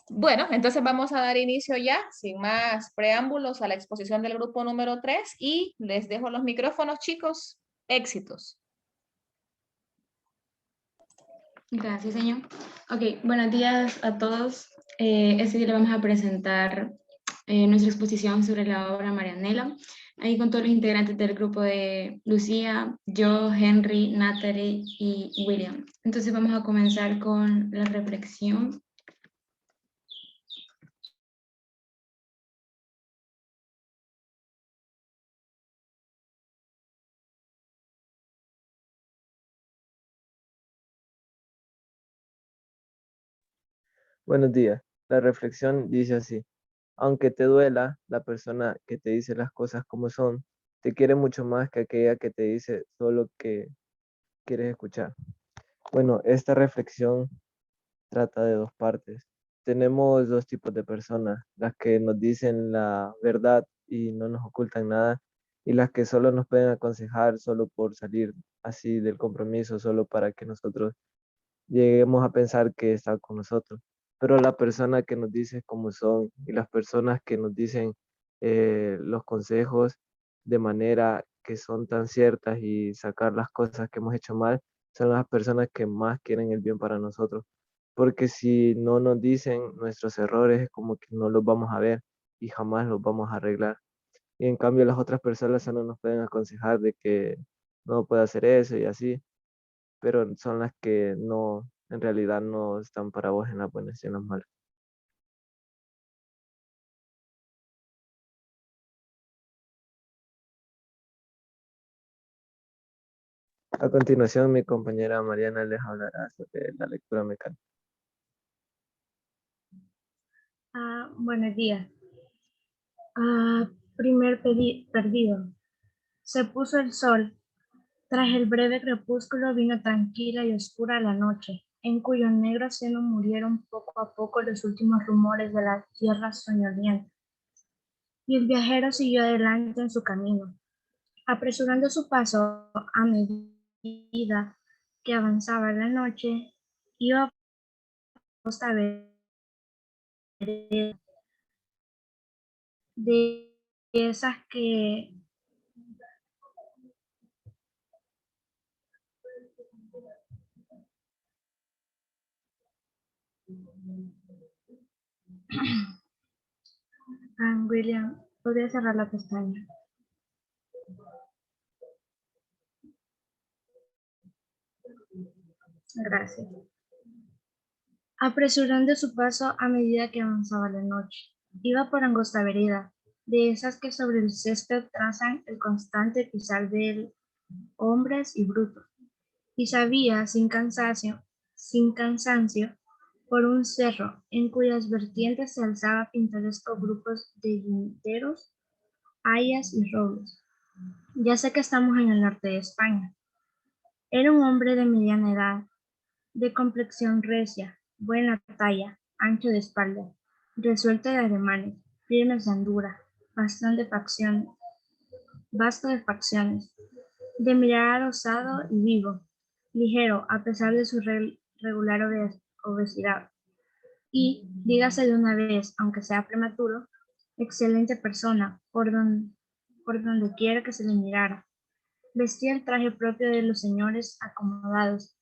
Bueno, entonces vamos a dar inicio ya, sin más preámbulos, a la exposición del grupo número 3 y les dejo los micrófonos, chicos. Éxitos. Gracias, señor. Ok, buenos días a todos. Este día le vamos a presentar nuestra exposición sobre la obra Marianela, ahí con todos los integrantes del grupo de Lucía, yo, Henry, Natalie y William. Entonces vamos a comenzar con la reflexión. Buenos días. La reflexión dice así: aunque te duela, la persona que te dice las cosas como son, te quiere mucho más que aquella que te dice solo que quieres escuchar. Bueno, esta reflexión trata de dos partes. Tenemos dos tipos de personas: las que nos dicen la verdad y no nos ocultan nada, y las que solo nos pueden aconsejar solo por salir así del compromiso, solo para que nosotros lleguemos a pensar que está con nosotros. Pero la persona que nos dice cómo son y las personas que nos dicen los consejos de manera que son tan ciertas y sacar las cosas que hemos hecho mal, son las personas que más quieren el bien para nosotros. Porque si no nos dicen nuestros errores, es como que no los vamos a ver y jamás los vamos a arreglar. Y en cambio las otras personas solo nos pueden aconsejar de que no puede hacer eso y así, pero son las que no, en realidad no están para vos en las buenas y en las malas. A continuación, mi compañera Mariana les hablará sobre la lectura mecánica. Buenos días. Primer perdido. Se puso el sol. Tras el breve crepúsculo vino tranquila y oscura la noche, en cuyo negro seno murieron poco a poco los últimos rumores de la tierra soñolienta. Y el viajero siguió adelante en su camino, apresurando su paso a medida que avanzaba la noche. Iba por esta vereda de esas que William, podría cerrar la pestaña. Gracias. Apresurando su paso a medida que avanzaba la noche. Iba por angosta vereda, de esas que sobre el césped trazan el constante pisar de hombres y brutos, y sabía sin cansancio, por un cerro en cuyas vertientes se alzaba pintorescos grupos de yunteros, hayas y robles. Ya sé que estamos en el norte de España. Era un hombre de mediana edad, de complexión recia, buena talla, ancho de espalda, resuelto de ademanes, firmes de andura, vasto de facciones, de mirar osado y vivo, ligero a pesar de su regular obesidad, y, dígase de una vez, aunque sea prematuro, excelente persona por donde quiera que se le mirara. Vestía el traje propio de los señores acomodados,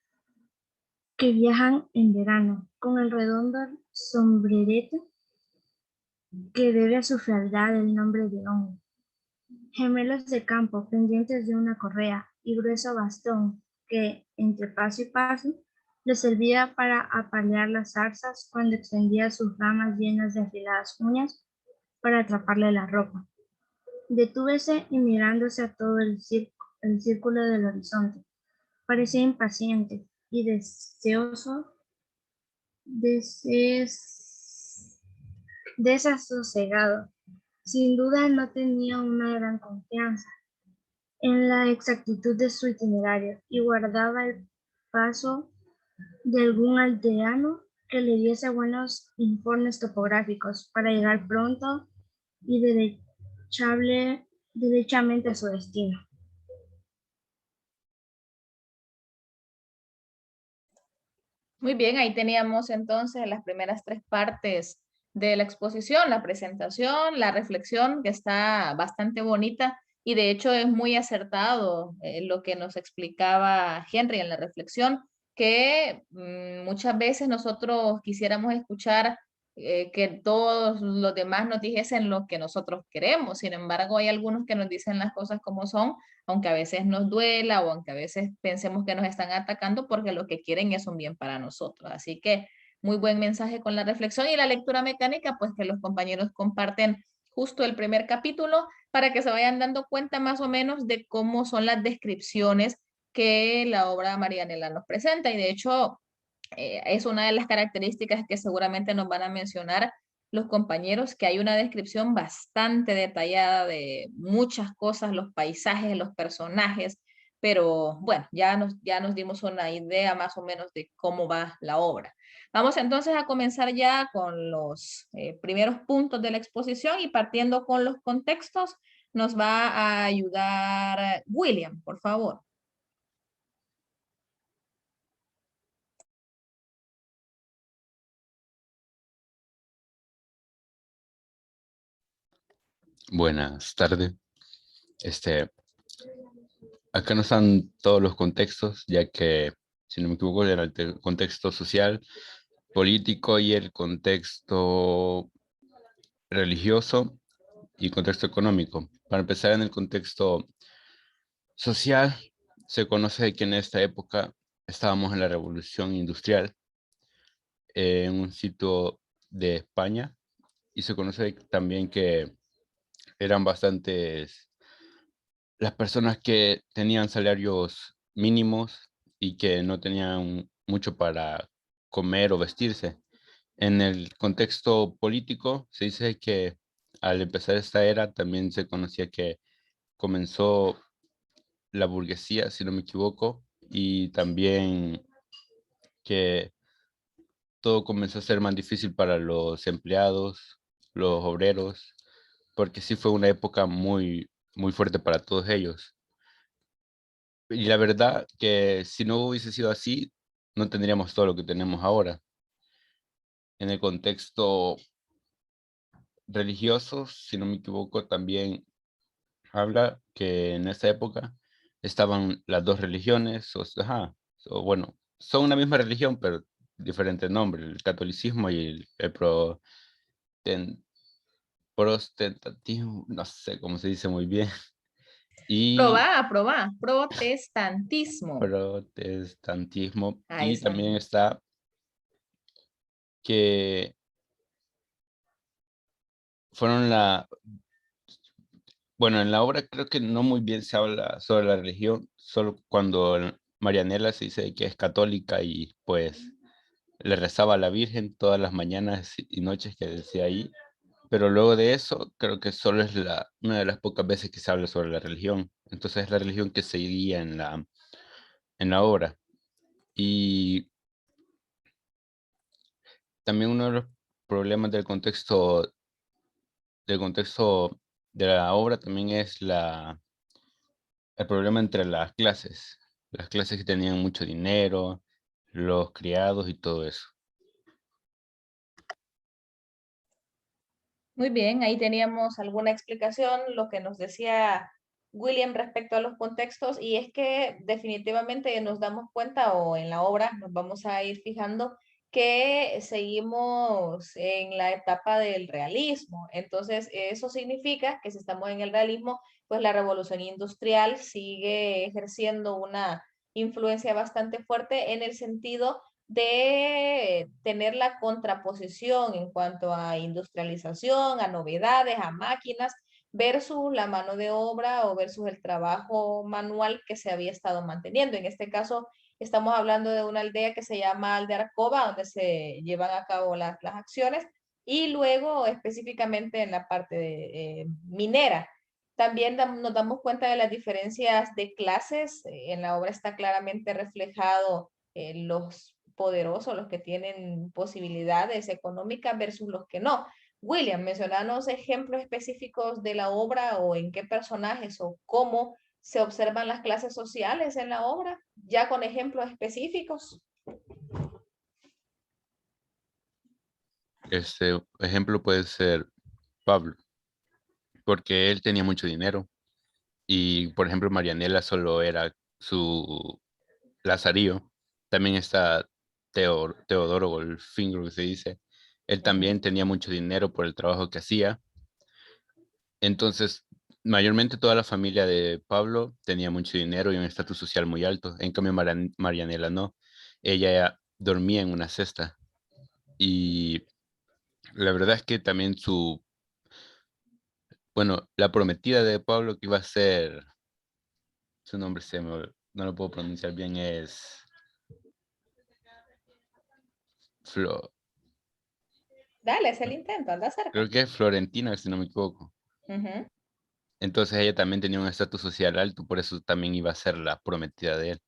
que viajan en verano, con el redondo sombrerete que debe a su fealdad el nombre de hongo, gemelos de campo pendientes de una correa y grueso bastón que, entre paso y paso, le servía para apalear las zarzas cuando extendía sus ramas llenas de afiladas uñas para atraparle la ropa. Detúvese y mirándose a todo el círculo del horizonte, parecía impaciente y deseoso desasosegado. Sin duda no tenía una gran confianza en la exactitud de su itinerario y guardaba el paso de algún aldeano que le diese buenos informes topográficos para llegar pronto y derechamente a su destino. Muy bien, ahí teníamos entonces las primeras 3 partes de la exposición, la presentación, la reflexión, que está bastante bonita y de hecho es muy acertado lo que nos explicaba Henry en la reflexión, que muchas veces nosotros quisiéramos escuchar que todos los demás nos dijesen lo que nosotros queremos. Sin embargo, hay algunos que nos dicen las cosas como son, aunque a veces nos duela o aunque a veces pensemos que nos están atacando porque lo que quieren es un bien para nosotros. Así que muy buen mensaje con la reflexión y la lectura mecánica, pues que los compañeros comparten justo el primer capítulo para que se vayan dando cuenta más o menos de cómo son las descripciones que la obra Marianela nos presenta. Y de hecho, es una de las características que seguramente nos van a mencionar los compañeros, que hay una descripción bastante detallada de muchas cosas, los paisajes, los personajes, pero bueno, ya nos dimos una idea más o menos de cómo va la obra. Vamos entonces a comenzar ya con los primeros puntos de la exposición y partiendo con los contextos, nos va a ayudar William, por favor. Buenas tardes. Acá no están todos los contextos, ya que, si no me equivoco, era el contexto social, político y el contexto religioso y contexto económico. Para empezar, en el contexto social, se conoce que en esta época estábamos en la Revolución Industrial, en un sitio de España, y se conoce también que eran bastantes las personas que tenían salarios mínimos y que no tenían mucho para comer o vestirse. En el contexto político se dice que al empezar esta era también se conocía que comenzó la burguesía, si no me equivoco, y también que todo comenzó a ser más difícil para los empleados, los obreros, porque sí fue una época muy fuerte para todos ellos. Y la verdad que si no hubiese sido así, no tendríamos todo lo que tenemos ahora. En el contexto religioso, si no me equivoco, también habla que en esa época estaban las dos religiones, o bueno, son una misma religión, pero diferente nombre, el catolicismo y el protestantismo, no sé cómo se dice muy bien, y Protestantismo. protestantismo, Ahí y está. también está que fueron bueno, en la obra creo que no muy bien se habla sobre la religión, solo cuando Marianela se dice que es católica y pues le rezaba a la Virgen todas las mañanas y noches que decía ahí, pero luego de eso creo que solo es una de las pocas veces que se habla sobre la religión, entonces es la religión que seguía en la obra. Y también uno de los problemas del contexto de la obra también es el problema entre las clases que tenían mucho dinero, los criados y todo eso. Muy bien, ahí teníamos alguna explicación, lo que nos decía William respecto a los contextos, y es que definitivamente nos damos cuenta, o en la obra nos vamos a ir fijando, que seguimos en la etapa del realismo. Entonces, eso significa que si estamos en el realismo, pues la revolución industrial sigue ejerciendo una influencia bastante fuerte en el sentido de tener la contraposición en cuanto a industrialización, a novedades, a máquinas, versus la mano de obra o versus el trabajo manual que se había estado manteniendo. En este caso, estamos hablando de una aldea que se llama Aldearcoba, donde se llevan a cabo las acciones, y luego específicamente en la parte minera. También nos damos cuenta de las diferencias de clases. En la obra está claramente reflejado los poderosos, los que tienen posibilidades económicas versus los que no. William, mencionanos ejemplos específicos de la obra o en qué personajes o cómo se observan las clases sociales en la obra, ya con ejemplos específicos. Este ejemplo puede ser Pablo, porque él tenía mucho dinero y, por ejemplo, Marianela solo era su Lazarillo. También está Teodoro Golfín, creo que se dice. Él Ujú. también tenía mucho dinero por el trabajo que hacía. Entonces, mayormente toda la familia de Pablo tenía mucho dinero y un estatus social muy alto. En cambio, Marianela no. Ella dormía en una cesta. Y la verdad es que también bueno, la prometida de Pablo que iba a ser, su nombre no lo puedo pronunciar bien, es Flo, Dale, es el intento, anda cerca. creo que es Florentina, si no me equivoco. Ujú. Entonces ella también tenía un estatus social alto, por eso también iba a ser la prometida de él.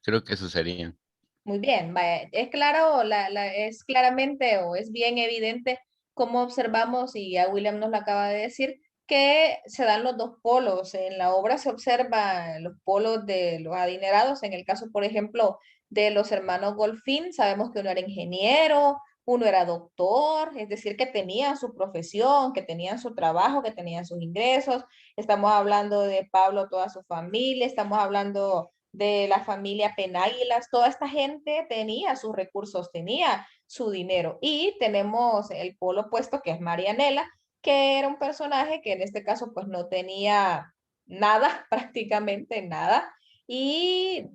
Creo que eso sería. Muy bien, vaya, es claro, es claramente o es bien evidente cómo observamos, y ya William nos lo acaba de decir, que se dan los dos polos. En la obra se observan los polos de los adinerados, en el caso, por ejemplo, de los hermanos Golfín, sabemos que uno era ingeniero, uno era doctor, es decir, que tenían su profesión, que tenían su trabajo, que tenían sus ingresos. Estamos hablando de Pablo, toda su familia, estamos hablando de la familia Penáguilas, toda esta gente tenía sus recursos, tenía su dinero. Y tenemos el polo opuesto, que es Marianela, que era un personaje que en este caso pues no tenía nada, prácticamente nada, y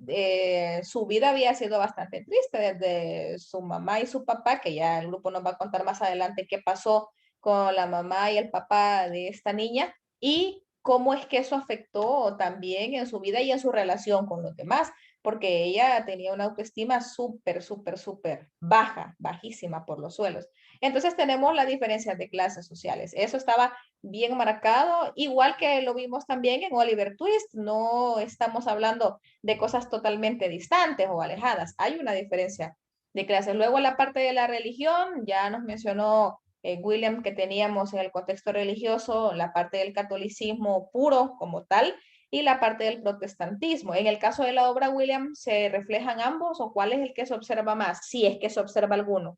su vida había sido bastante triste desde su mamá y su papá, que ya el grupo nos va a contar más adelante qué pasó con la mamá y el papá de esta niña, y cómo es que eso afectó también en su vida y en su relación con los demás, porque ella tenía una autoestima súper, súper, súper baja, bajísima por los suelos. Entonces tenemos las diferencias de clases sociales. Eso estaba bien marcado, igual que lo vimos también en Oliver Twist. No estamos hablando de cosas totalmente distantes o alejadas. Hay una diferencia de clases. Luego la parte de la religión, ya nos mencionó William, que teníamos en el contexto religioso la parte del catolicismo puro como tal y la parte del protestantismo. En el caso de la obra, William, ¿se reflejan ambos o cuál es el que se observa más? Si es que se observa alguno.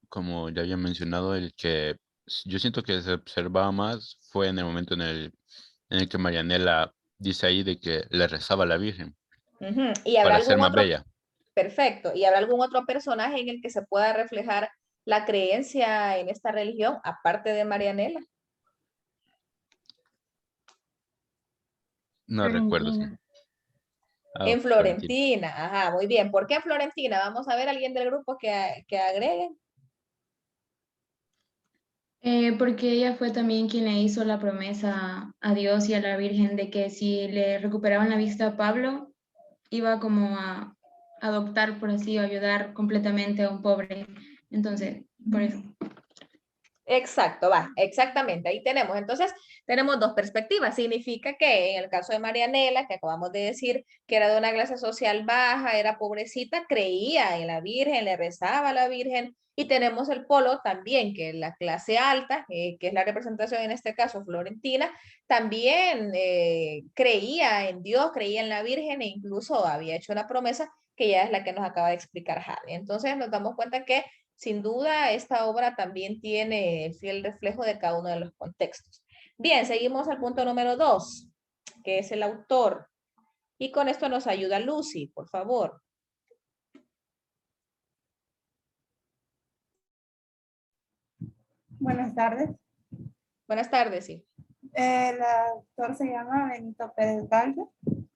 Como ya había mencionado, el que yo siento que se observaba más fue en el momento en el que Marianela dice ahí de que le rezaba a la Virgen Ujú. ¿Y habrá para ser algún más otro, bella. perfecto, y habrá algún otro personaje en el que se pueda reflejar la creencia en esta religión, aparte de Marianela? No recuerdo. Florentina. Ah, En Florentina. Florentina, ajá, muy bien. ¿Por qué Florentina? Vamos a ver a alguien del grupo que agregue. Porque ella fue también quien le hizo la promesa a Dios y a la Virgen de que si le recuperaban la vista a Pablo, iba como a adoptar, por así, o ayudar completamente a un pobre. Entonces, por eso. Exacto, va, exactamente, ahí tenemos. Entonces, tenemos dos perspectivas. Significa que en el caso de Marianela, que acabamos de decir que era de una clase social baja, era pobrecita, creía en la Virgen, le rezaba a la Virgen, y tenemos el polo también, que es la clase alta, que es la representación en este caso florentina, también creía en Dios, creía en la Virgen e incluso había hecho una promesa que ya es la que nos acaba de explicar Jade. Entonces, nos damos cuenta que sin duda, esta obra también tiene el fiel reflejo de cada uno de los contextos. Bien, seguimos al punto número 2, que es el autor. Y con esto nos ayuda Lucy, por favor. Buenas tardes. Buenas tardes, sí. El autor se llama Benito Pérez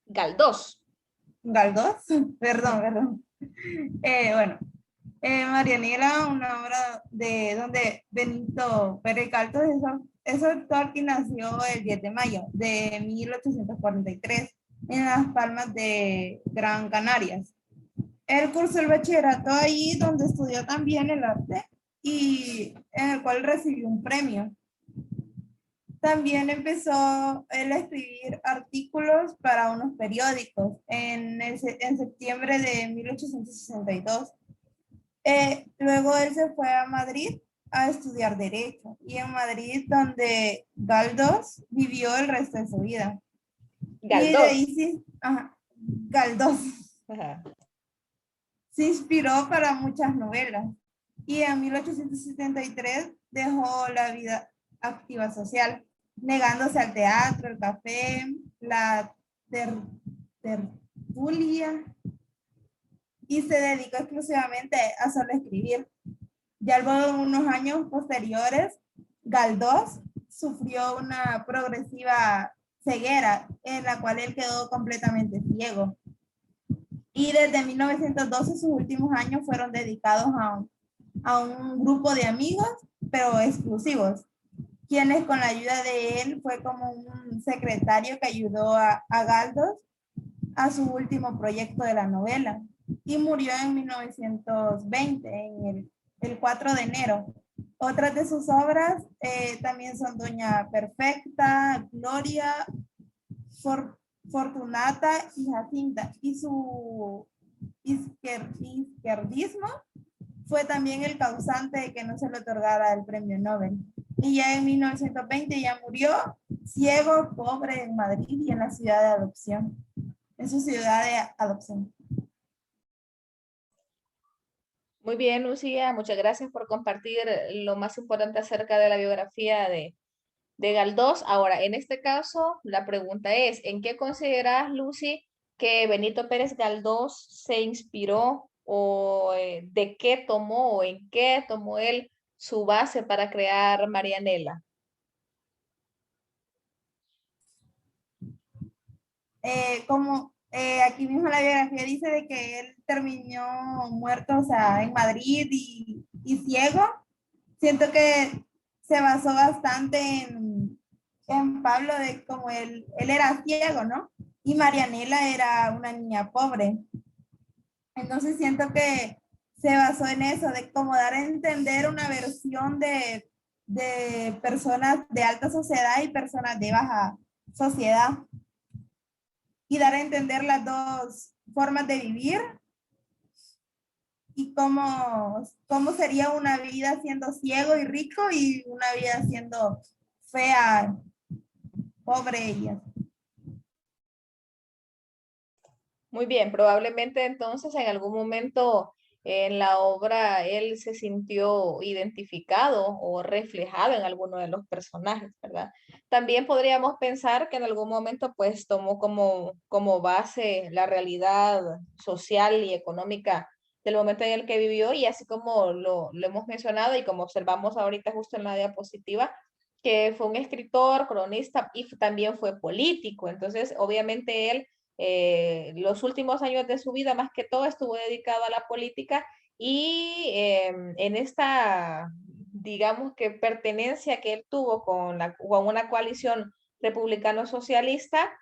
Galdós. Galdós. Perdón. Bueno, Marianela, una obra de donde Benito Pérez Galdós es autor que nació el 10 de mayo de 1843 en Las Palmas de Gran Canarias. Él cursó el bachillerato allí donde estudió también el arte y en el cual recibió un premio. También empezó él a escribir artículos para unos periódicos en septiembre de 1862. Luego él se fue a Madrid a estudiar Derecho y en Madrid donde Galdós vivió el resto de su vida. Y de ahí Galdós. sí, Galdós Ajá. se inspiró para muchas novelas. y en 1873 dejó la vida activa social, negándose al teatro, el café, la tertulia, y se dedicó exclusivamente a solo escribir. Ya luego de unos años posteriores, Galdós sufrió una progresiva ceguera en la cual él quedó completamente ciego. Y desde 1912 sus últimos años fueron dedicados a un grupo de amigos, pero exclusivos, quienes con la ayuda de él fue como un secretario que ayudó a Galdós a su último proyecto de la novela. Y murió en 1920, en el 4 de enero. Otras de sus obras también son Doña Perfecta, Gloria, Fortunata y Jacinta. Y su izquierdismo fue también el causante de que no se le otorgara el premio Nobel. Y ya en 1920 ya murió ciego, pobre en Madrid y en la ciudad de adopción, en su ciudad de adopción. Muy bien, Lucía, muchas gracias por compartir lo más importante acerca de la biografía de Galdós. Ahora, en este caso, la pregunta es, ¿en qué consideras, Lucy, que Benito Pérez Galdós se inspiró o de qué tomó o en qué tomó él su base para crear Marianela? Como aquí mismo la biografía dice de que él terminó muerto, o sea, en Madrid y ciego, siento que se basó bastante en Pablo, de como él era ciego, ¿no? Y Marianela era una niña pobre. Entonces siento que se basó en eso, de cómo dar a entender una versión de personas de alta sociedad y personas de baja sociedad. Y dar a entender las dos formas de vivir y cómo sería una vida siendo ciego y rico y una vida siendo fea, pobre y así. Muy bien, probablemente entonces en algún momento en la obra él se sintió identificado o reflejado en alguno de los personajes, ¿verdad? También podríamos pensar que en algún momento pues tomó como base la realidad social y económica del momento en el que vivió y así como lo hemos mencionado y como observamos ahorita justo en la diapositiva, que fue un escritor, cronista y también fue político. Entonces, obviamente él los últimos años de su vida, más que todo, estuvo dedicado a la política y en esta, digamos que pertenencia que él tuvo con una coalición republicano-socialista,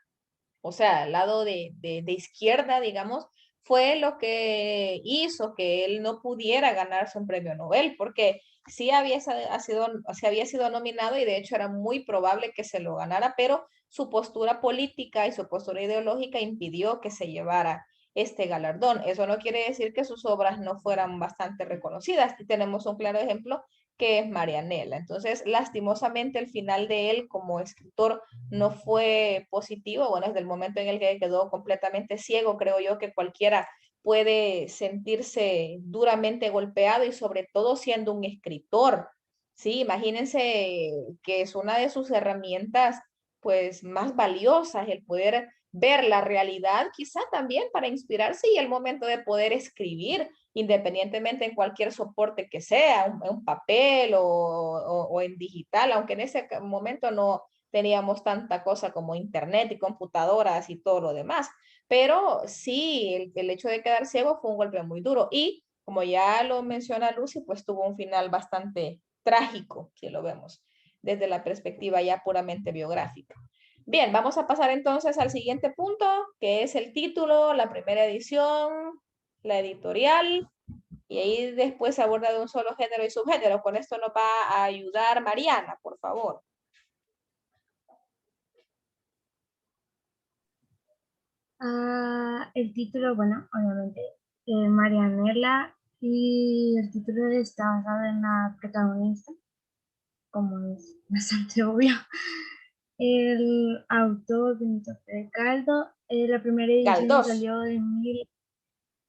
o sea, al lado de izquierda, digamos, fue lo que hizo que él no pudiera ganarse un premio Nobel, porque sí sí había sido nominado y de hecho era muy probable que se lo ganara, pero su postura política y su postura ideológica impidió que se llevara este galardón. Eso no quiere decir que sus obras no fueran bastante reconocidas. Y tenemos un claro ejemplo que es Marianela. Entonces, lastimosamente, el final de él como escritor no fue positivo. Bueno, desde el momento en el que quedó completamente ciego, creo yo que cualquiera puede sentirse duramente golpeado y sobre todo siendo un escritor. Sí, imagínense que es una de sus herramientas pues más valiosas el poder ver la realidad, quizá también para inspirarse y el momento de poder escribir, independientemente en cualquier soporte que sea, un papel o en digital, aunque en ese momento no teníamos tanta cosa como internet y computadoras y todo lo demás. Pero sí, el hecho de quedar ciego fue un golpe muy duro y como ya lo menciona Lucy, pues tuvo un final bastante trágico, si lo vemos desde la perspectiva ya puramente biográfica. Bien, vamos a pasar entonces al siguiente punto, que es el título, la primera edición, la editorial, y ahí después se aborda de un solo género y subgénero. Con esto nos va a ayudar Mariana, por favor. El título, bueno, obviamente, Marianela, y el título está basado en la protagonista, como es bastante obvio. El autor Benito Pérez Galdós, la primera edición Galdós. salió de 1000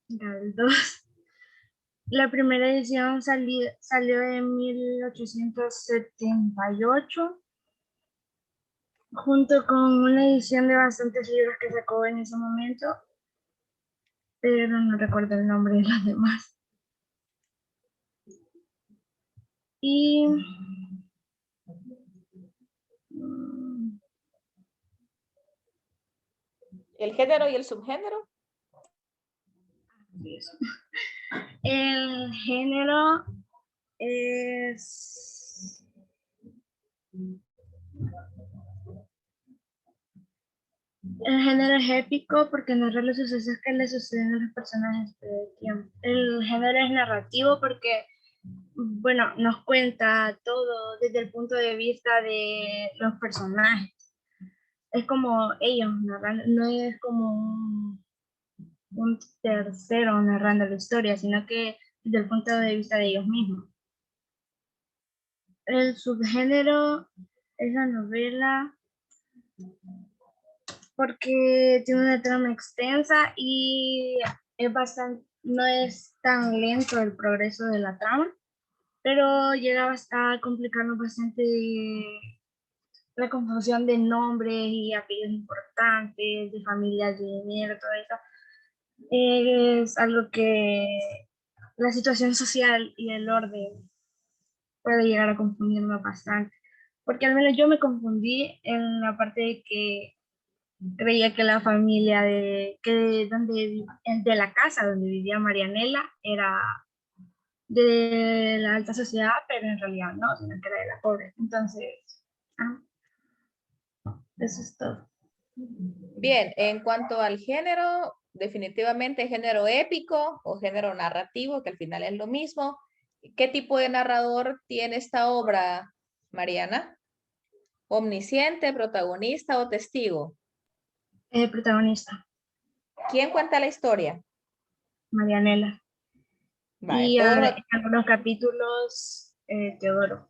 Galdós. La primera edición salió en 1878, junto con una edición de bastantes libros que sacó en ese momento, pero no recuerdo el nombre de los demás. Y ¿El género y el subgénero? el género es... El género es épico porque narra los sucesos que le suceden a los personajes de tiempo. El género es narrativo porque, bueno, nos cuenta todo desde el punto de vista de los personajes. Es como ellos narrando, no es como un tercero narrando la historia, sino que desde el punto de vista de ellos mismos. El subgénero es la novela porque tiene una trama extensa y es bastante, no es tan lento el progreso de la trama, pero llega a complicarnos bastante la confusión de nombres y apellidos importantes, de familias de dinero, todo eso. Es algo que la situación social y el orden puede llegar a confundirme bastante, porque al menos yo me confundí en la parte de que creía que la familia de la casa donde vivía Marianela era de la alta sociedad, pero en realidad no, sino que era de la pobre. Entonces, ah, eso es todo. Bien, en cuanto al género, definitivamente género épico o género narrativo, que al final es lo mismo. ¿Qué tipo de narrador tiene esta obra, Mariana? ¿Omnisciente, protagonista o testigo? Protagonista, ¿Quién cuenta la historia? Marianela. Vale, Y todos en algunos capítulos, Teodoro.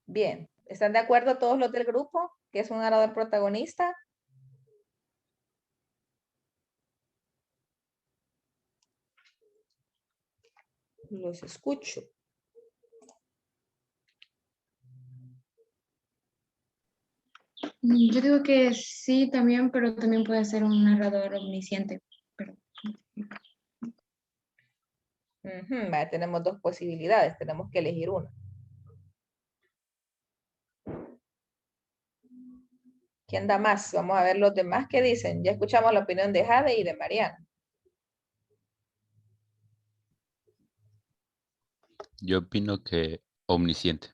bien. ¿Están de acuerdo todos los del grupo que es un narrador protagonista? Los escucho. Yo digo que sí también, pero también puede ser un narrador omnisciente. Pero... Vale, tenemos dos posibilidades, tenemos que elegir una. ¿Quién da más? Vamos a ver los demás qué dicen. Ya escuchamos la opinión de Jade y de Mariana. Yo opino que omnisciente.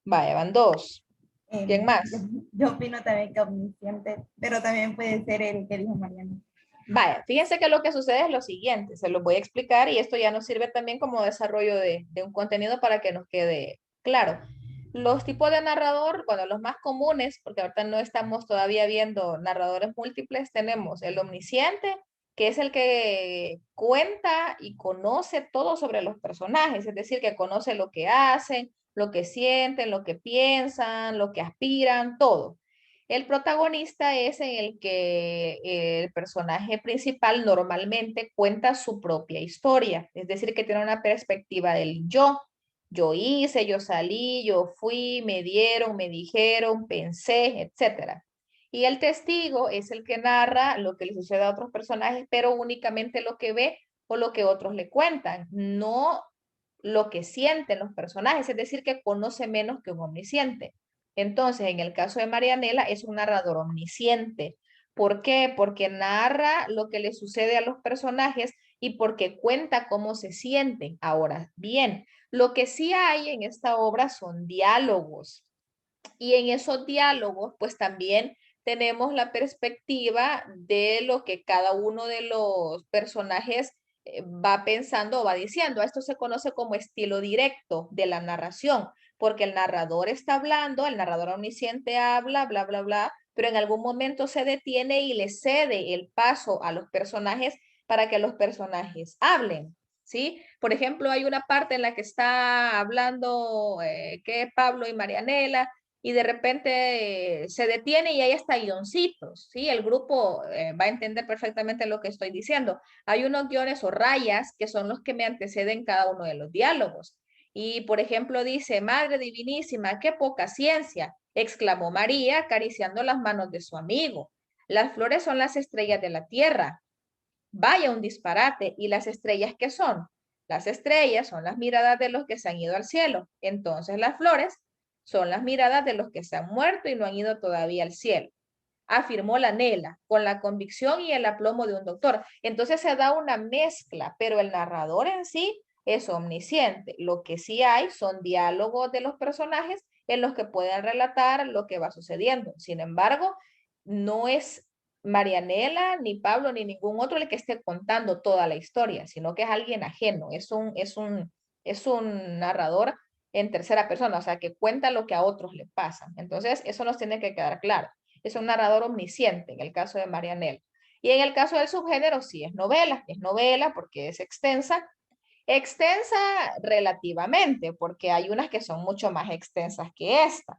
Vaya, van dos. ¿Quién más? Yo opino también que omnisciente, pero también puede ser el que dijo Mariana. Vaya, fíjense que lo que sucede es lo siguiente, se los voy a explicar y esto ya nos sirve también como desarrollo de un contenido para que nos quede claro. Los tipos de narrador, bueno, los más comunes, porque ahorita no estamos todavía viendo narradores múltiples, tenemos el omnisciente, que es el que cuenta y conoce todo sobre los personajes, es decir, que conoce lo que hacen, lo que sienten, lo que piensan, lo que aspiran, todo. El protagonista es en el que el personaje principal normalmente cuenta su propia historia, es decir, que tiene una perspectiva del yo. Yo hice, yo salí, yo fui, me dieron, me dijeron, pensé, etcétera. Y el testigo es el que narra lo que le sucede a otros personajes, pero únicamente lo que ve o lo que otros le cuentan, no lo que sienten los personajes, es decir, que conoce menos que un omnisciente. Entonces, en el caso de Marianela, es un narrador omnisciente. ¿Por qué? Porque narra lo que le sucede a los personajes y porque cuenta cómo se sienten. Ahora, bien, lo que sí hay en esta obra son diálogos. Y en esos diálogos, pues también tenemos la perspectiva de lo que cada uno de los personajes va pensando o va diciendo. Esto se conoce como estilo directo de la narración, porque el narrador está hablando, el narrador omnisciente habla, bla, bla, bla, pero en algún momento se detiene y le cede el paso a los personajes para que los personajes hablen. ¿Sí? Por ejemplo, hay una parte en la que está hablando que Pablo y Marianela y de repente se detiene y hay hasta guioncitos, ¿sí? El grupo va a entender perfectamente lo que estoy diciendo. Hay unos guiones o rayas que son los que me anteceden cada uno de los diálogos. Y, por ejemplo, dice, Madre Divinísima, qué poca ciencia, exclamó María acariciando las manos de su amigo. Las flores son las estrellas de la tierra. Vaya un disparate. ¿Y las estrellas qué son? Las estrellas son las miradas de los que se han ido al cielo. Entonces las flores son las miradas de los que se han muerto y no han ido todavía al cielo. Afirmó la Nela, con la convicción y el aplomo de un doctor. Entonces se da una mezcla, pero el narrador en sí es omnisciente. Lo que sí hay son diálogos de los personajes en los que pueden relatar lo que va sucediendo. Sin embargo, no es Marianela, ni Pablo, ni ningún otro el que esté contando toda la historia, sino que es alguien ajeno, es un narrador en tercera persona, o sea, que cuenta lo que a otros le pasa. Entonces, eso nos tiene que quedar claro. Es un narrador omnisciente en el caso de Marianela. Y en el caso del subgénero, sí es novela porque es extensa relativamente, porque hay unas que son mucho más extensas que esta.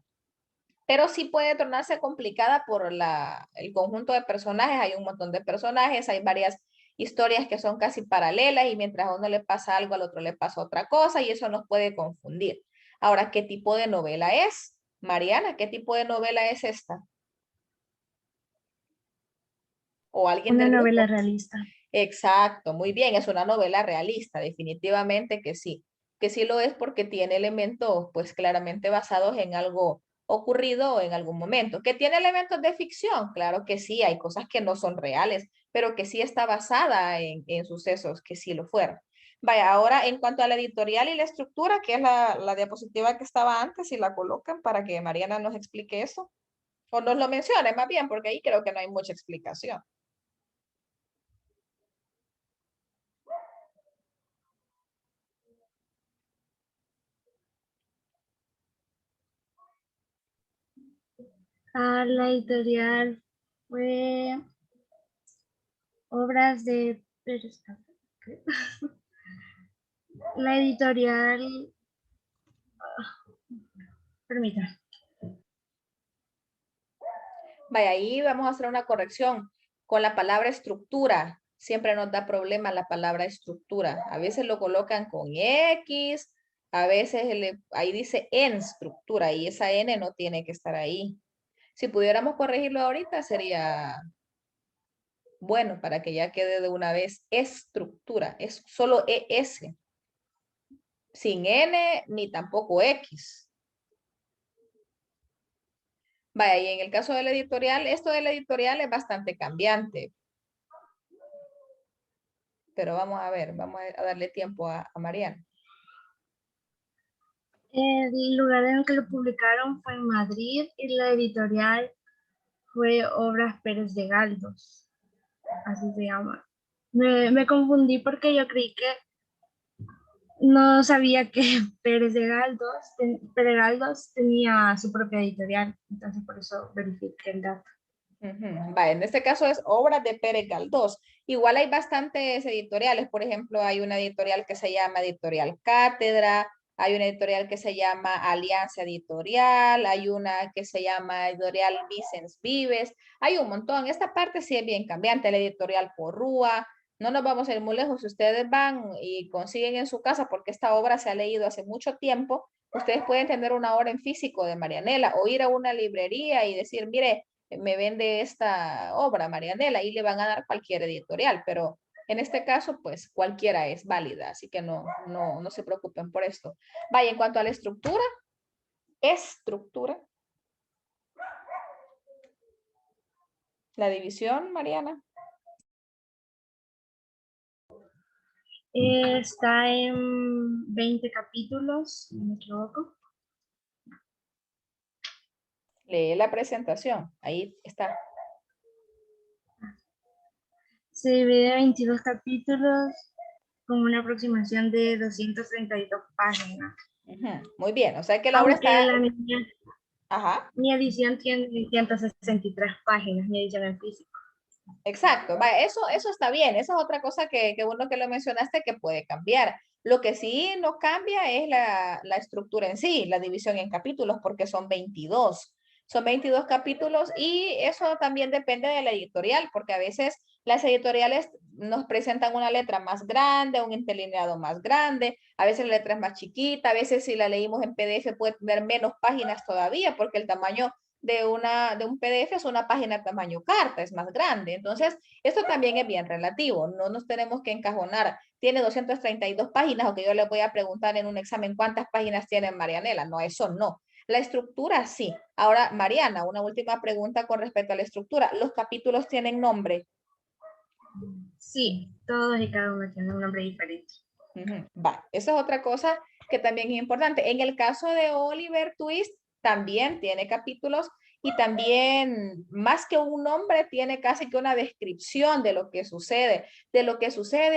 Pero sí puede tornarse complicada por el conjunto de personajes. Hay un montón de personajes, hay varias historias que son casi paralelas y mientras a uno le pasa algo, al otro le pasa otra cosa y eso nos puede confundir. Ahora, ¿qué tipo de novela es? Mariana, ¿qué tipo de novela es esta? ¿O alguien Una del grupo? novela realista. Exacto, muy bien, es una novela realista, definitivamente que sí lo es porque tiene elementos pues claramente basados en algo ocurrido en algún momento. ¿Que tiene elementos de ficción? Claro que sí, hay cosas que no son reales, pero que sí está basada en sucesos que sí lo fueron. Vaya, ahora en cuanto a la editorial y la estructura, que es la diapositiva que estaba antes, si la colocan para que Mariana nos explique eso, o nos lo mencione más bien, porque ahí creo que no hay mucha explicación. La editorial fue Obras de Pérez Campos. La editorial, permítame. Vaya, ahí vamos a hacer una corrección. Con la palabra estructura, siempre nos da problema la palabra estructura. A veces lo colocan con X, a veces ahí dice en estructura y esa N no tiene que estar ahí. Si pudiéramos corregirlo ahorita sería bueno para que ya quede de una vez estructura. Es solo ES, sin N ni tampoco X. Vaya, y en el caso del editorial, esto del editorial es bastante cambiante. Pero vamos a ver, vamos a darle tiempo a Mariana. El lugar en el que lo publicaron fue en Madrid y la editorial fue Obras Pérez de Galdós, así se llama. Me confundí porque yo creí que no sabía que Pérez de Galdós tenía su propia editorial, entonces por eso verifiqué el dato. Vale, en este caso es Obras de Pérez Galdós. Igual hay bastantes editoriales, por ejemplo, hay una editorial que se llama Editorial Cátedra, hay una editorial que se llama Alianza Editorial, hay una que se llama Editorial Vicens Vives, hay un montón. Esta parte sí es bien cambiante, la editorial Porrúa. No nos vamos a ir muy lejos. Si ustedes van y consiguen en su casa, porque esta obra se ha leído hace mucho tiempo, ustedes pueden tener una obra en físico de Marianela o ir a una librería y decir, mire, me vende esta obra, Marianela, y le van a dar cualquier editorial, pero en este caso, pues cualquiera es válida, así que no se preocupen por esto. Vaya, en cuanto a la estructura, la división, Mariana. Está en 20 capítulos, si no me equivoco. Lee la presentación, ahí está. Se divide en 22 capítulos con una aproximación de 232 páginas. Muy bien, o sea que la obra está... Mi edición tiene 163 páginas, mi edición en físico. Exacto, eso está bien, esa es otra cosa que bueno que lo mencionaste que puede cambiar. Lo que sí no cambia es la estructura en sí, la división en capítulos, porque son 22. Son 22 capítulos y eso también depende de la editorial, porque a veces las editoriales nos presentan una letra más grande, un interlineado más grande, a veces la letra es más chiquita, a veces si la leímos en PDF puede tener menos páginas todavía, porque el tamaño de un PDF es una página tamaño carta, es más grande. Entonces, esto también es bien relativo, no nos tenemos que encajonar. Tiene 232 páginas, o que yo le voy a preguntar en un examen cuántas páginas tiene Marianela. No, eso no. La estructura sí. Ahora, Mariana, una última pregunta con respecto a la estructura. ¿Los capítulos tienen nombre? Sí, todos y cada uno tiene un nombre diferente. Va, esa es otra cosa que también es importante. En el caso de Oliver Twist, también tiene capítulos y también, más que un nombre, tiene casi que una descripción de lo que sucede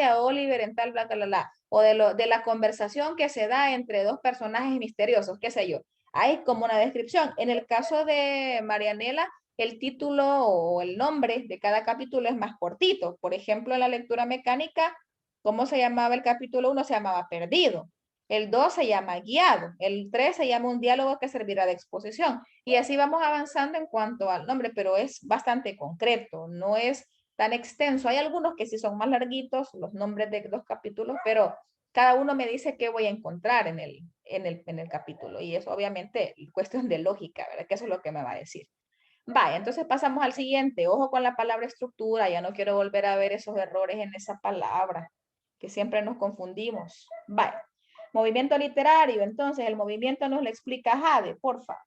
a Oliver en tal, bla, bla, bla, o de la conversación que se da entre dos personajes misteriosos, qué sé yo. Hay como una descripción. En el caso de Marianela, el título o el nombre de cada capítulo es más cortito. Por ejemplo, en la lectura mecánica, ¿cómo se llamaba el capítulo 1? Se llamaba Perdido. El 2 se llama Guiado. El 3 se llama Un diálogo que servirá de exposición. Y así vamos avanzando en cuanto al nombre, pero es bastante concreto, no es tan extenso. Hay algunos que sí son más larguitos, los nombres de los capítulos, pero cada uno me dice qué voy a encontrar en el capítulo. Y eso obviamente es cuestión de lógica, ¿verdad? Que eso es lo que me va a decir. Vaya, entonces pasamos al siguiente. Ojo con la palabra estructura. Ya no quiero volver a ver esos errores en esa palabra, que siempre nos confundimos. Vaya. Movimiento literario. Entonces, el movimiento nos lo explica Jade, porfa.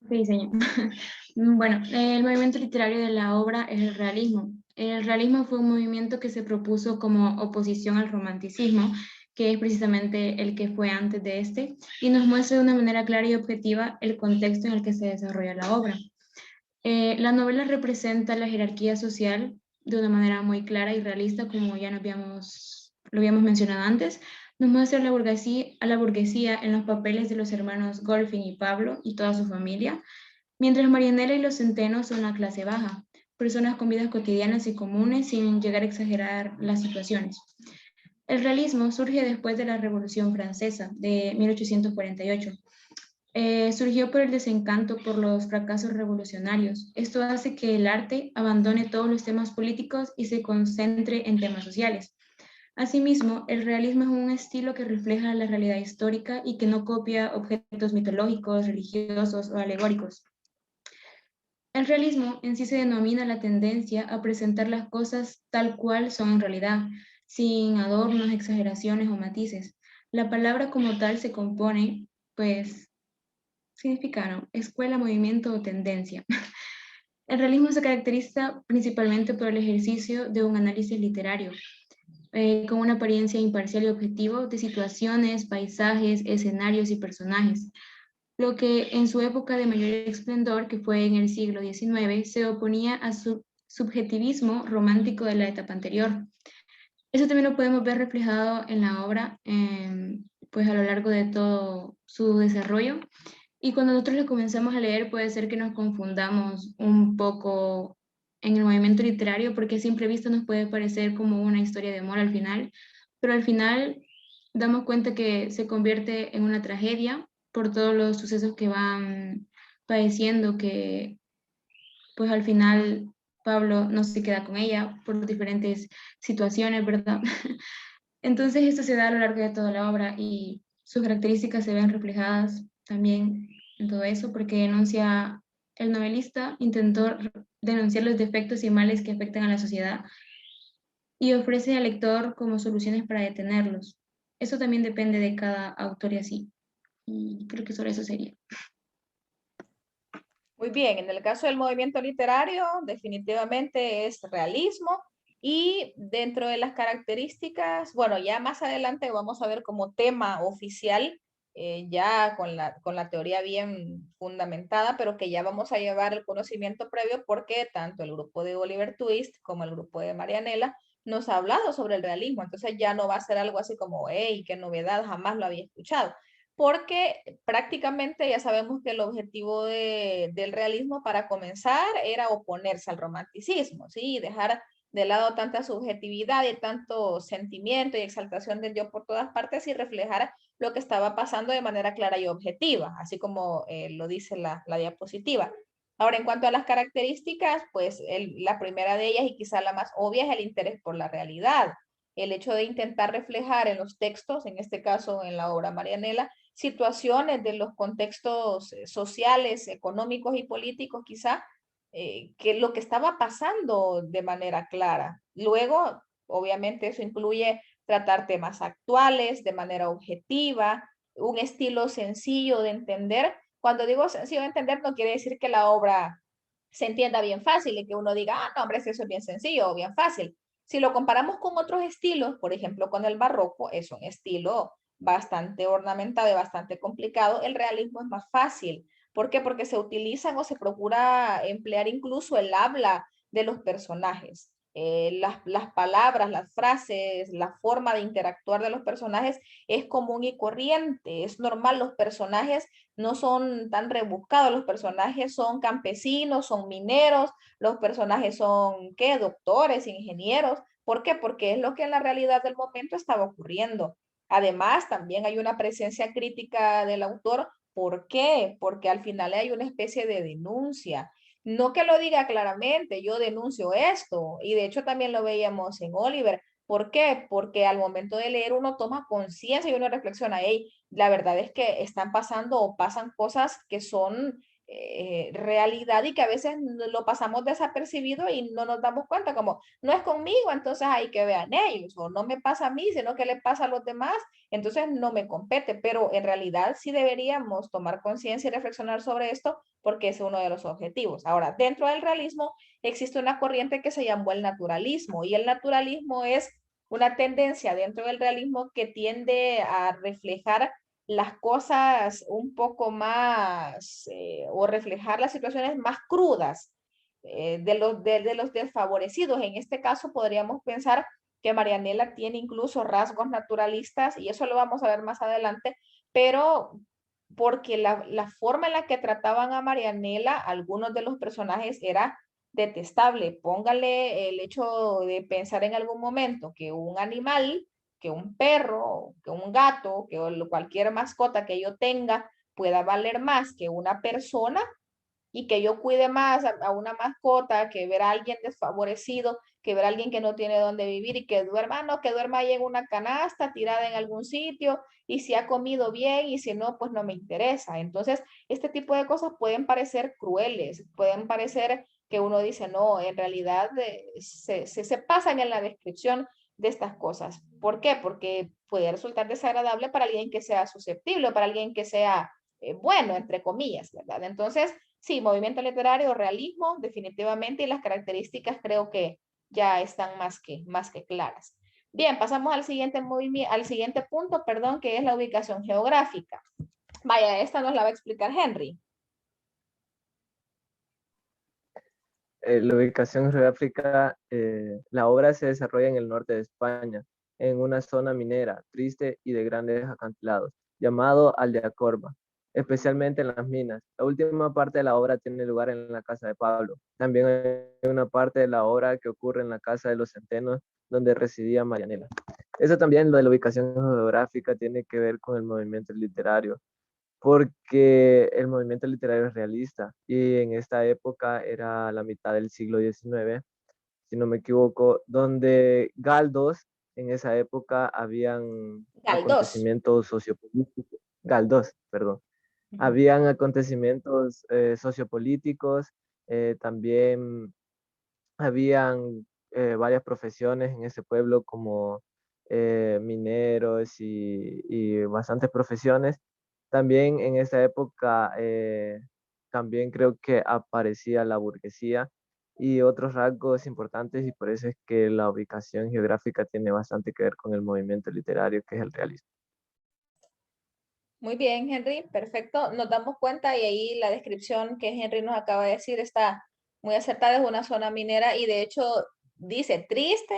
Sí, señor. Bueno, el movimiento literario de la obra es el realismo. El realismo fue un movimiento que se propuso como oposición al romanticismo, que es precisamente el que fue antes de este, y nos muestra de una manera clara y objetiva el contexto en el que se desarrolla la obra. La novela representa la jerarquía social de una manera muy clara y realista, como ya lo habíamos mencionado antes. Nos muestra a la burguesía en los papeles de los hermanos Golfin y Pablo y toda su familia, mientras Marianela y los centenos son la clase baja, personas con vidas cotidianas y comunes sin llegar a exagerar las situaciones. El realismo surge después de la Revolución Francesa de 1848. Surgió por el desencanto por los fracasos revolucionarios. Esto hace que el arte abandone todos los temas políticos y se concentre en temas sociales. Asimismo, el realismo es un estilo que refleja la realidad histórica y que no copia objetos mitológicos, religiosos o alegóricos. El realismo en sí se denomina la tendencia a presentar las cosas tal cual son en realidad, sin adornos, exageraciones o matices. La palabra como tal se compone, pues, significa, ¿no? Escuela, movimiento o tendencia. El realismo se caracteriza principalmente por el ejercicio de un análisis literario, con una apariencia imparcial y objetivo de situaciones, paisajes, escenarios y personajes, lo que en su época de mayor esplendor, que fue en el siglo XIX, se oponía a su subjetivismo romántico de la etapa anterior. Eso también lo podemos ver reflejado en la obra, pues a lo largo de todo su desarrollo. Y cuando nosotros lo comenzamos a leer, puede ser que nos confundamos un poco en el movimiento literario, porque a simple vista nos puede parecer como una historia de amor al final, pero al final damos cuenta que se convierte en una tragedia por todos los sucesos que van padeciendo, que pues al final Pablo no se queda con ella por diferentes situaciones, ¿verdad? Entonces esto se da a lo largo de toda la obra y sus características se ven reflejadas también en todo eso, porque el novelista intentó denunciar los defectos y males que afectan a la sociedad y ofrece al lector como soluciones para detenerlos. Eso también depende de cada autor y así. Y creo que sobre eso sería. Muy bien, en el caso del movimiento literario, definitivamente es realismo y dentro de las características, bueno, ya más adelante vamos a ver como tema oficial, ya con la teoría bien fundamentada, pero que ya vamos a llevar el conocimiento previo porque tanto el grupo de Oliver Twist como el grupo de Marianela nos ha hablado sobre el realismo, entonces ya no va a ser algo así como, hey, qué novedad, jamás lo había escuchado porque prácticamente ya sabemos que el objetivo del realismo para comenzar era oponerse al romanticismo, ¿sí? Dejar de lado tanta subjetividad y tanto sentimiento y exaltación del yo por todas partes y reflejar lo que estaba pasando de manera clara y objetiva, así como lo dice la diapositiva. Ahora, en cuanto a las características, pues la primera de ellas y quizá la más obvia es el interés por la realidad. El hecho de intentar reflejar en los textos, en este caso en la obra Marianela, situaciones de los contextos sociales, económicos y políticos quizá, que lo que estaba pasando de manera clara. Luego, obviamente eso incluye tratar temas actuales de manera objetiva, un estilo sencillo de entender. Cuando digo sencillo de entender, no quiere decir que la obra se entienda bien fácil y que uno diga, ah, no, hombre, eso es bien sencillo o bien fácil. Si lo comparamos con otros estilos, por ejemplo, con el barroco, es un estilo bastante ornamentado y bastante complicado. El realismo es más fácil. ¿Por qué? Porque se utilizan o se procura emplear incluso el habla de los personajes. Las palabras, las frases, la forma de interactuar de los personajes es común y corriente, es normal, los personajes no son tan rebuscados, los personajes son campesinos, son mineros, los personajes son, ¿qué? Doctores, ingenieros. ¿Por qué? Porque es lo que en la realidad del momento estaba ocurriendo. Además, también hay una presencia crítica del autor. ¿Por qué? Porque al final hay una especie de denuncia. No que lo diga claramente, yo denuncio esto, y de hecho también lo veíamos en Oliver. ¿Por qué? Porque al momento de leer uno toma conciencia y uno reflexiona, hey, la verdad es que están pasando o pasan cosas que son realidad y que a veces lo pasamos desapercibido y no nos damos cuenta, como no es conmigo, entonces hay que vean ellos, o no me pasa a mí, sino que le pasa a los demás, entonces no me compete, pero en realidad sí deberíamos tomar conciencia y reflexionar sobre esto porque es uno de los objetivos. Ahora, dentro del realismo existe una corriente que se llamó el naturalismo y el naturalismo es una tendencia dentro del realismo que tiende a reflejar las cosas un poco más o reflejar las situaciones más crudas de los desfavorecidos. En este caso podríamos pensar que Marianela tiene incluso rasgos naturalistas y eso lo vamos a ver más adelante, pero porque la forma en la que trataban a Marianela, algunos de los personajes era detestable. Póngale el hecho de pensar en algún momento que un animal, que un perro, que un gato, que cualquier mascota que yo tenga pueda valer más que una persona y que yo cuide más a una mascota, que ver a alguien desfavorecido, que ver a alguien que no tiene dónde vivir y que duerma, no, que duerma ahí en una canasta, tirada en algún sitio, y si ha comido bien y si no, pues no me interesa. Entonces, este tipo de cosas pueden parecer crueles, pueden parecer que uno dice, no, en realidad se pasan en la descripción de estas cosas. ¿Por qué? Porque puede resultar desagradable para alguien que sea susceptible, para alguien que sea bueno, entre comillas, ¿verdad? Entonces, sí, movimiento literario, realismo, definitivamente, y las características creo que ya están más que claras. Bien, pasamos al siguiente punto, perdón, que es la ubicación geográfica. Vaya, esta nos la va a explicar Henry. La ubicación geográfica, la obra se desarrolla en el norte de España, en una zona minera, triste y de grandes acantilados, llamado Aldea Corva, especialmente en las minas. La última parte de la obra tiene lugar en la casa de Pablo. También hay una parte de la obra que ocurre en la casa de los Centenos, donde residía Marianela. Eso también, lo de la ubicación geográfica, tiene que ver con el movimiento literario, porque el movimiento literario es realista y en esta época era la mitad del siglo XIX, si no me equivoco, donde Galdós, en esa época habían Galdós. acontecimientos sociopolíticos, Galdós, perdón, habían acontecimientos sociopolíticos, también habían varias profesiones en ese pueblo como mineros y bastantes profesiones. También en esa época, también creo que aparecía la burguesía y otros rasgos importantes y por eso es que la ubicación geográfica tiene bastante que ver con el movimiento literario que es el realismo. Muy bien, Henry, perfecto. Nos damos cuenta y ahí la descripción que Henry nos acaba de decir está muy acertada, es una zona minera y de hecho dice triste.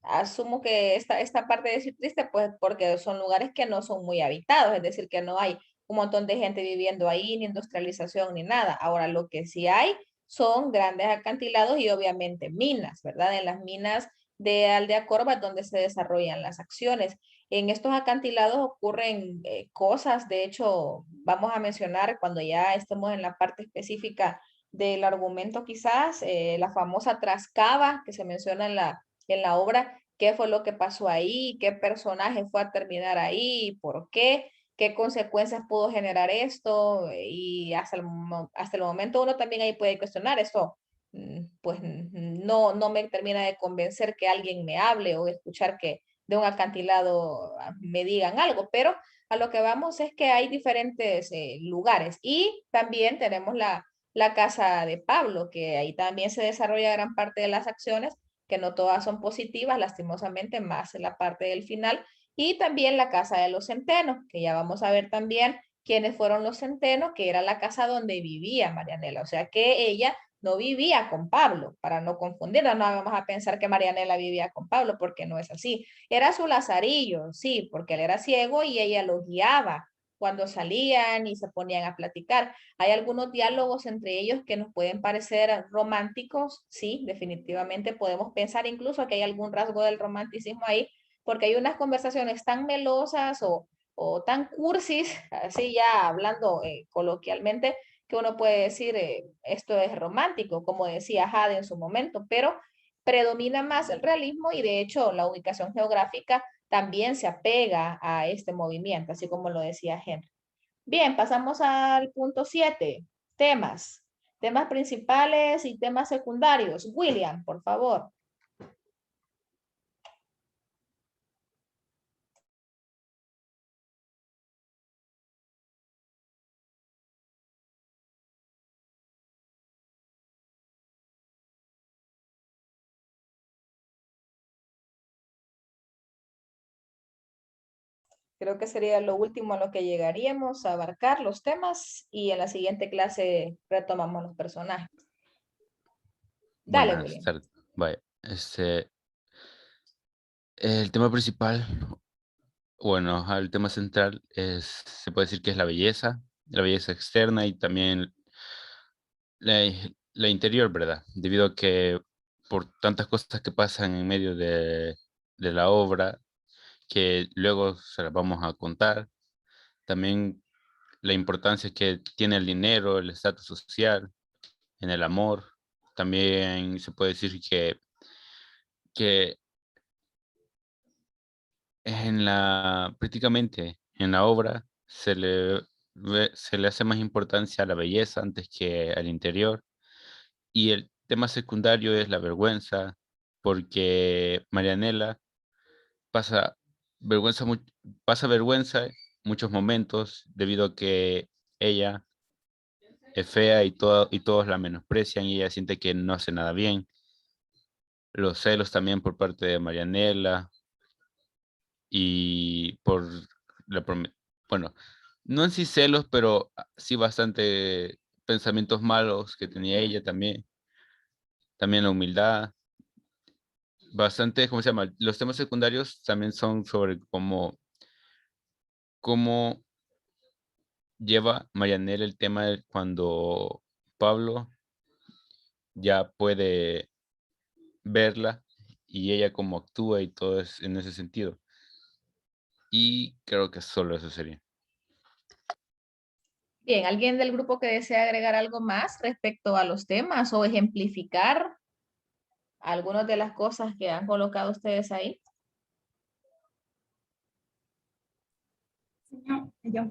Asumo que esta parte de decir triste, pues porque son lugares que no son muy habitados, es decir, que no hay un montón de gente viviendo ahí, ni industrialización, ni nada. Ahora, lo que sí hay son grandes acantilados y obviamente minas, ¿verdad? En las minas de Aldea Corva donde se desarrollan las acciones. En estos acantilados ocurren cosas, de hecho, vamos a mencionar cuando ya estemos en la parte específica del argumento quizás, la famosa trascava que se menciona en la obra, qué fue lo que pasó ahí, qué personaje fue a terminar ahí, por qué consecuencias pudo generar esto, y hasta el momento uno también ahí puede cuestionar esto. Pues no me termina de convencer que alguien me hable o escuchar que de un acantilado me digan algo, pero a lo que vamos es que hay diferentes lugares y también tenemos la casa de Pablo, que ahí también se desarrolla gran parte de las acciones, que no todas son positivas, lastimosamente, más en la parte del final, y también la casa de los centenos, que ya vamos a ver también quiénes fueron los centenos, que era la casa donde vivía Marianela, o sea que ella no vivía con Pablo, para no confundirla, no vamos a pensar que Marianela vivía con Pablo, porque no es así. Era su lazarillo, sí, porque él era ciego y ella lo guiaba cuando salían y se ponían a platicar. Hay algunos diálogos entre ellos que nos pueden parecer románticos, sí, definitivamente podemos pensar incluso que hay algún rasgo del romanticismo ahí, porque hay unas conversaciones tan melosas o tan cursis, así ya hablando coloquialmente, que uno puede decir esto es romántico, como decía Jade en su momento, pero predomina más el realismo y de hecho la ubicación geográfica también se apega a este movimiento, así como lo decía Henry. Bien, pasamos al punto 7, temas. Temas principales y temas secundarios. William, por favor. Creo que sería lo último a lo que llegaríamos a abarcar los temas y en la siguiente clase retomamos los personajes. Dale, Buenas William. tardes. Vaya, el tema principal, bueno, el tema central se puede decir que es la belleza externa y también la interior, ¿verdad? Debido a que por tantas cosas que pasan en medio de la obra, que luego se las vamos a contar, también la importancia que tiene el dinero, el estatus social, en el amor, también se puede decir que prácticamente en la obra se le hace más importancia a la belleza antes que al interior. Y el tema secundario es la vergüenza, porque Marianela pasa vergüenza, pasa vergüenza en muchos momentos debido a que ella es fea y todos la menosprecian y ella siente que no hace nada bien. Los celos también por parte de Marianela y por bueno, no en sí celos, pero sí bastante pensamientos malos que tenía ella también. También la humildad. Bastante, ¿cómo se llama? Los temas secundarios también son sobre cómo lleva Marianela el tema de cuando Pablo ya puede verla y ella cómo actúa y todo es en ese sentido. Y creo que solo eso sería. Bien, ¿alguien del grupo que desea agregar algo más respecto a los temas o ejemplificar algunas de las cosas que han colocado ustedes ahí? Señor, yo.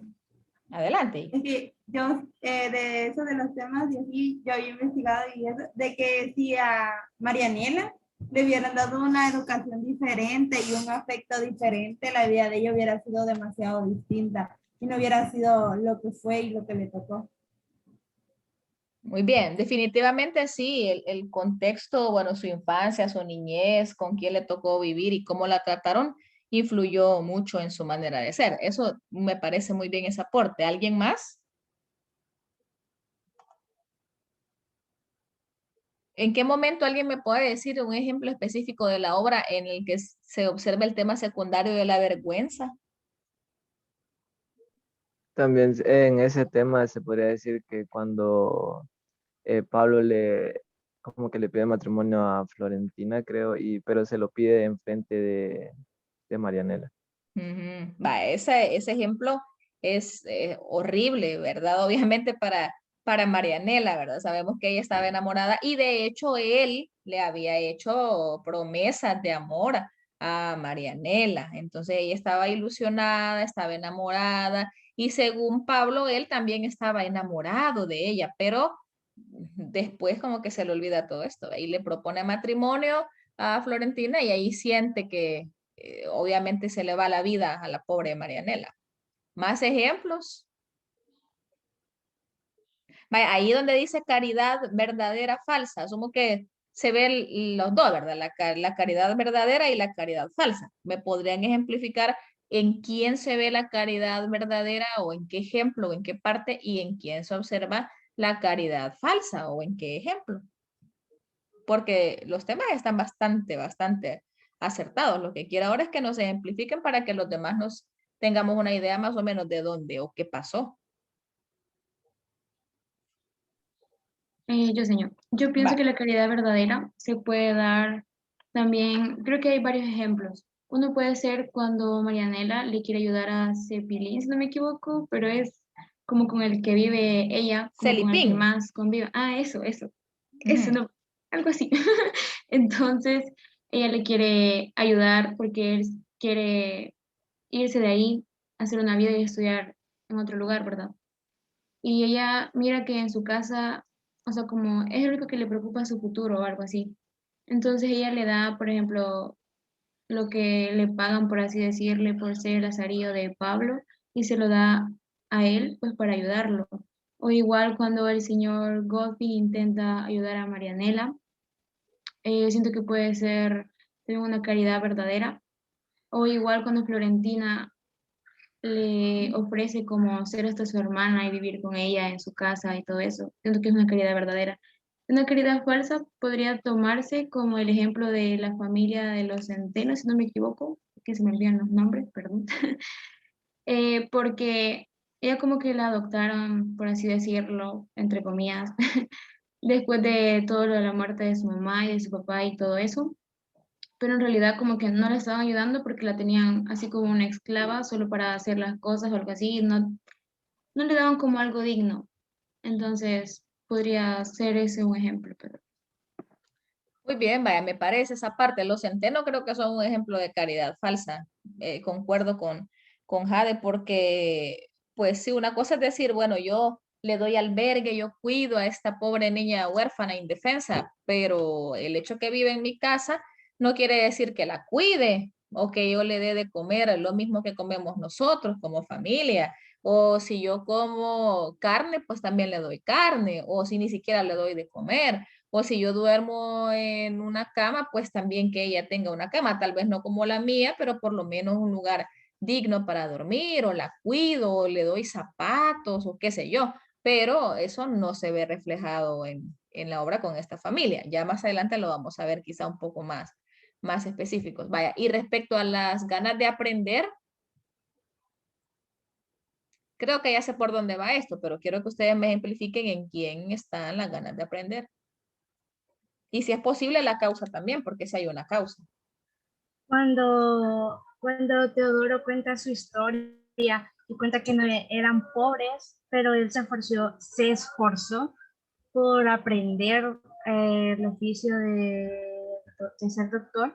Adelante. Es que yo, de eso de los temas, yo había investigado y eso, de que si a Marianela le hubieran dado una educación diferente y un afecto diferente, la vida de ella hubiera sido demasiado distinta y no hubiera sido lo que fue y lo que le tocó. Muy bien, definitivamente sí, el contexto, bueno, su infancia, su niñez, con quién le tocó vivir y cómo la trataron, influyó mucho en su manera de ser. Eso me parece muy bien ese aporte. ¿Alguien más? ¿En qué momento alguien me puede decir un ejemplo específico de la obra en el que se observa el tema secundario de la vergüenza? También en ese tema se podría decir que cuando Pablo como que le pide matrimonio a Florentina, creo, pero se lo pide enfrente de Marianela. Ujú. Va, ese ejemplo es horrible, ¿verdad? Obviamente para Marianela, ¿verdad? Sabemos que ella estaba enamorada y de hecho él le había hecho promesas de amor a Marianela. Entonces ella estaba ilusionada, estaba enamorada y según Pablo, él también estaba enamorado de ella, pero después como que se le olvida todo esto. Ahí le propone matrimonio a Florentina y ahí siente que obviamente se le va la vida a la pobre Marianela. ¿Más ejemplos? Vaya, ahí donde dice caridad verdadera, falsa, asumo que se ven los dos, ¿verdad? La caridad verdadera y la caridad falsa. ¿Me podrían ejemplificar en quién se ve la caridad verdadera o en qué ejemplo, o en qué parte y en quién se observa la caridad falsa o en qué ejemplo? Porque los temas están bastante acertados. Lo que quiero ahora es que nos ejemplifiquen para que los demás nos tengamos una idea más o menos de dónde o qué pasó. Yo, señor. Yo pienso Va. que la caridad verdadera se puede dar también, creo que hay varios ejemplos. Uno puede ser cuando Marianela le quiere ayudar a Cepilín, si no me equivoco, pero es como con el que vive ella, como con el que Celipín. más convive. Ah, eso Ujú. no, algo así. Entonces, ella le quiere ayudar porque él quiere irse de ahí, hacer una vida y estudiar en otro lugar, ¿verdad? Y ella mira que en su casa, o sea, como es lo único que le preocupa su futuro o algo así. Entonces ella le da, por ejemplo, lo que le pagan, por así decirle, por ser el azarío de Pablo y se lo da a él, pues para ayudarlo. O igual cuando el señor Godfrey intenta ayudar a Marianela, siento que puede ser de una caridad verdadera. O igual cuando Florentina le ofrece como ser hasta su hermana y vivir con ella en su casa y todo eso. Siento que es una caridad verdadera. Una caridad falsa podría tomarse como el ejemplo de la familia de los Centenos, si no me equivoco, que se me olvidan los nombres, perdón. Porque ella como que la adoptaron, por así decirlo, entre comillas, después de todo lo de la muerte de su mamá y de su papá y todo eso, pero en realidad como que no la estaban ayudando porque la tenían así como una esclava solo para hacer las cosas o algo así, no le daban como algo digno. Entonces podría ser ese un ejemplo, pero Muy bien, vaya, me parece esa parte. Los centenos creo que son un ejemplo de caridad falsa. Concuerdo con Jade porque, pues sí, una cosa es decir, bueno, yo le doy albergue, yo cuido a esta pobre niña huérfana indefensa, pero el hecho que vive en mi casa no quiere decir que la cuide o que yo le dé de comer lo mismo que comemos nosotros como familia. O si yo como carne, pues también le doy carne. O si ni siquiera le doy de comer. O si yo duermo en una cama, pues también que ella tenga una cama, tal vez no como la mía, pero por lo menos un lugar digno para dormir, o la cuido, o le doy zapatos, o qué sé yo. Pero eso no se ve reflejado en la obra con esta familia. Ya más adelante lo vamos a ver quizá un poco más específicos. Vaya, y respecto a las ganas de aprender, creo que ya sé por dónde va esto, pero quiero que ustedes me ejemplifiquen en quién están las ganas de aprender. Y si es posible, la causa también, porque si hay una causa. Cuando Teodoro cuenta su historia y cuenta que no eran pobres, pero él se esforzó por aprender el oficio de ser doctor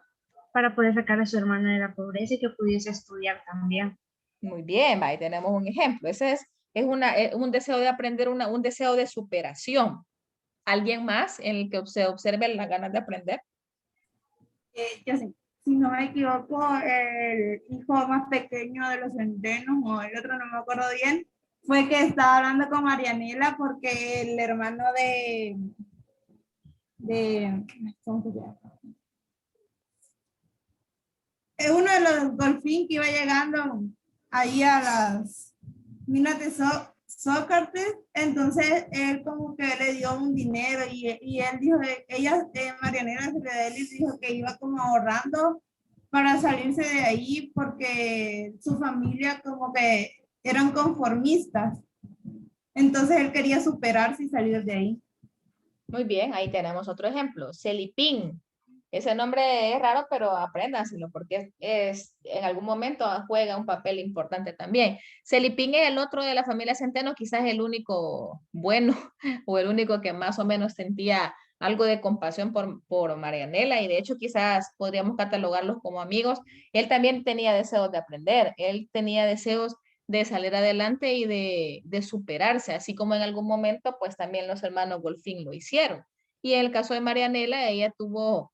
para poder sacar a su hermana de la pobreza y que pudiese estudiar también. Muy bien, ahí tenemos un ejemplo. Ese es un deseo de aprender, un deseo de superación. ¿Alguien más en el que se observe las ganas de aprender? Yo sé, si no me equivoco, el hijo más pequeño de los centenos, o el otro no me acuerdo bien, fue que estaba hablando con Marianela porque el hermano ¿cómo se llama? Es uno de los golfín que iba llegando ahí a las minas de Sócrates, entonces él como que le dio un dinero y él dijo, Marianela se le dio él y dijo que iba como ahorrando para salirse de ahí porque su familia como que eran conformistas, entonces él quería superarse y salir de ahí. Muy bien, ahí tenemos otro ejemplo. Celipín. Ese nombre es raro, pero apréndanselo porque en algún momento juega un papel importante también. Celipín es el otro de la familia Centeno, quizás el único bueno o el único que más o menos sentía algo de compasión por Marianela y de hecho quizás podríamos catalogarlos como amigos. Él también tenía deseos de aprender, él tenía deseos de salir adelante y de superarse, así como en algún momento pues también los hermanos Golfín lo hicieron. Y en el caso de Marianela, ella tuvo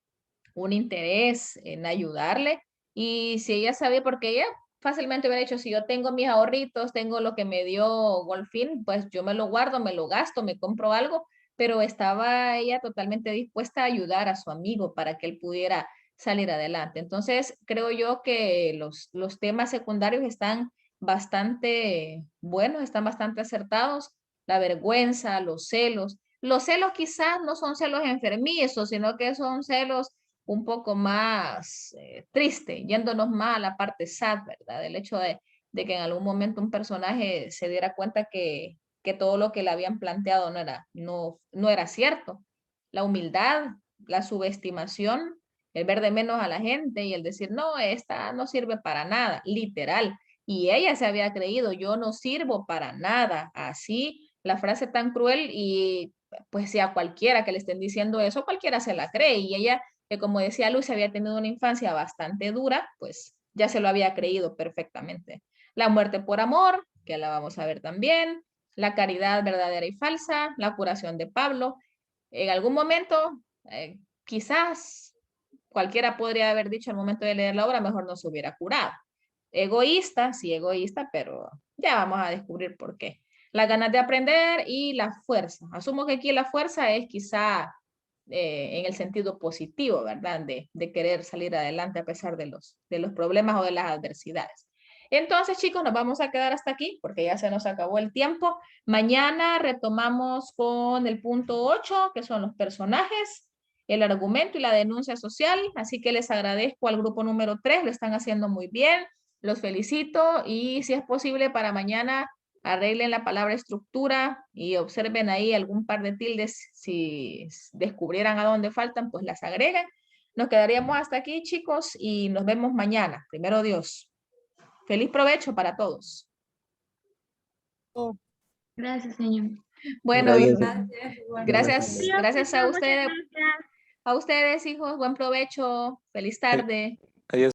un interés en ayudarle y si ella sabía, porque ella fácilmente hubiera dicho, si yo tengo mis ahorritos, tengo lo que me dio Golfín, pues yo me lo guardo, me lo gasto, me compro algo, pero estaba ella totalmente dispuesta a ayudar a su amigo para que él pudiera salir adelante. Entonces, creo yo que los temas secundarios están bastante buenos, están bastante acertados. La vergüenza, los celos. Los celos quizás no son celos enfermizos, sino que son celos un poco más triste, yéndonos más a la parte sad, ¿verdad? El hecho de que en algún momento un personaje se diera cuenta que todo lo que le habían planteado no era cierto. La humildad, la subestimación, el ver de menos a la gente y el decir, no, esta no sirve para nada, literal. Y ella se había creído, yo no sirvo para nada. Así, la frase tan cruel y pues si a cualquiera que le estén diciendo eso, cualquiera se la cree. Y ella que como decía Lucy, había tenido una infancia bastante dura, pues ya se lo había creído perfectamente. La muerte por amor, que la vamos a ver también, la caridad verdadera y falsa, la curación de Pablo. En algún momento, quizás cualquiera podría haber dicho al momento de leer la obra, mejor no se hubiera curado. Egoísta, sí, egoísta, pero ya vamos a descubrir por qué. Las ganas de aprender y la fuerza. Asumo que aquí la fuerza es quizá en el sentido positivo, ¿verdad? De querer salir adelante a pesar de los problemas o de las adversidades. Entonces, chicos, nos vamos a quedar hasta aquí porque ya se nos acabó el tiempo. Mañana retomamos con el punto 8, que son los personajes, el argumento y la denuncia social. Así que les agradezco al grupo número 3, lo están haciendo muy bien. Los felicito y si es posible para mañana arreglen la palabra estructura y observen ahí algún par de tildes, si descubrieran a dónde faltan, pues las agreguen. Nos quedaríamos hasta aquí, chicos, y nos vemos mañana. Primero Dios. Feliz provecho para todos. Gracias, señor. Bueno, Gracias. gracias a ustedes, hijos. Buen provecho. Feliz tarde. Adiós.